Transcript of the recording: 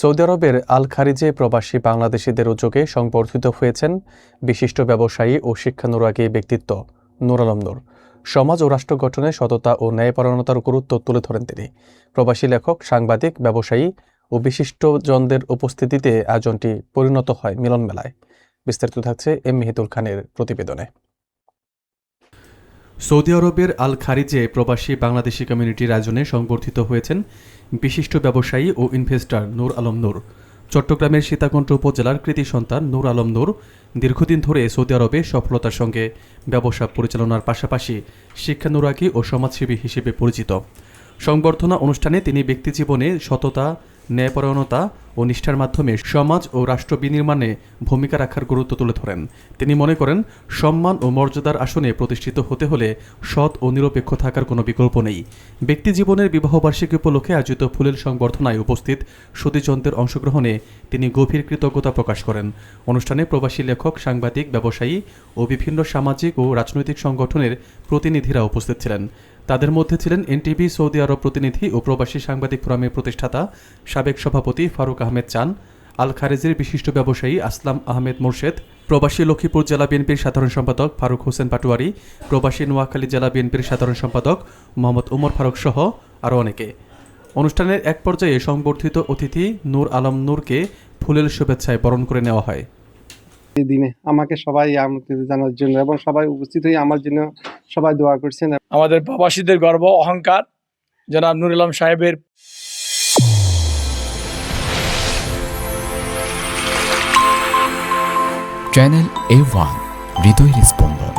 Saudi আরবের আল খারিজে প্রবাসী বাংলাদেশিদের উদ্যোগে সংবর্ধিত হয়েছেন বিশিষ্ট ব্যবসায়ী ও শিক্ষানুরাগী ব্যক্তিত্ব নূর আলম নূর। সমাজ ও রাষ্ট্র গঠনে সততা ও ন্যায়পরায়ণতার গুরুত্ব তুলে ধরেন তিনি। প্রবাসী লেখক, সাংবাদিক, ব্যবসায়ী ও বিশিষ্টজনদের উপস্থিতিতে আয়োজনটি পরিণত হয় মিলন মেলায়। বিস্তারিত থাকছে এম মেহেদুল খানের প্রতিবেদনে। সৌদি আরবের আল খারিজে প্রবাসী বাংলাদেশি কমিউনিটির আয়োজনে সংবর্ধিত হয়েছেন বিশিষ্ট ব্যবসায়ী ও ইনভেস্টর নূর আলম নূর। চট্টগ্রামের সীতাকুণ্ড উপজেলার কৃতি সন্তান নূর আলম নূর দীর্ঘদিন ধরে সৌদি আরবে সফলতার সঙ্গে ব্যবসা পরিচালনার পাশাপাশি শিক্ষানুরাগী ও সমাজসেবী হিসেবে পরিচিত। সংবর্ধনা অনুষ্ঠানে তিনি ব্যক্তিজীবনে সততা, ন্যায়পরায়ণতা ও নিষ্ঠার মাধ্যমে সমাজ ও রাষ্ট্র বিনির্মাণে ভূমিকা রাখার গুরুত্ব তুলে ধরেন। তিনি মনে করেন, সম্মান ও মর্যাদার আসনে প্রতিষ্ঠিত হতে হলে সৎ ও নিরপেক্ষ থাকার কোনো বিকল্প নেই। ব্যক্তিজীবনের বিবাহবার্ষিকী উপলক্ষে আয়োজিত ফুলেল সংবর্ধনায় উপস্থিত সুধীজনদের অংশগ্রহণে তিনি গভীর কৃতজ্ঞতা প্রকাশ করেন। অনুষ্ঠানে প্রবাসী লেখক, সাংবাদিক, ব্যবসায়ী ও বিভিন্ন সামাজিক ও রাজনৈতিক সংগঠনের প্রতিনিধিরা উপস্থিত ছিলেন। তাদের মধ্যে ছিলেন এনটিভি সৌদি আরব প্রতিনিধি ও প্রবাসী সাংবাদিক ফোরামের প্রতিষ্ঠাতা সাবেক সভাপতি ফারুক আহমেদ চান, আল খারিজের বিশিষ্ট ব্যবসায়ী আসলাম আহমেদ মোরশেদ, প্রবাসী লক্ষ্মীপুর জেলা বিএনপির সাধারণ সম্পাদক ফারুক হোসেন পাটোয়ারি, প্রবাসী নোয়াখালী জেলা বিএনপির সাধারণ সম্পাদক মোহাম্মদ উমর ফারুক সহ আরও অনেকে। অনুষ্ঠানের এক পর্যায়ে সংবর্ধিত অতিথি নূর আলম নূরকে ফুলেল শুভেচ্ছায় বরণ করে নেওয়া হয়। এই দিনে আমাকে সবাই আমন্ত্রিত জানার জন্য এবং সবাই উপস্থিত হয়ে আমার জন্য সবাই দোয়া করছেন। আমাদের প্রবাসীদের গর্ব, অহংকার জনাব নূর আলম সাহেবের। চ্যানেল A1 হৃদয়ের স্পন্দন।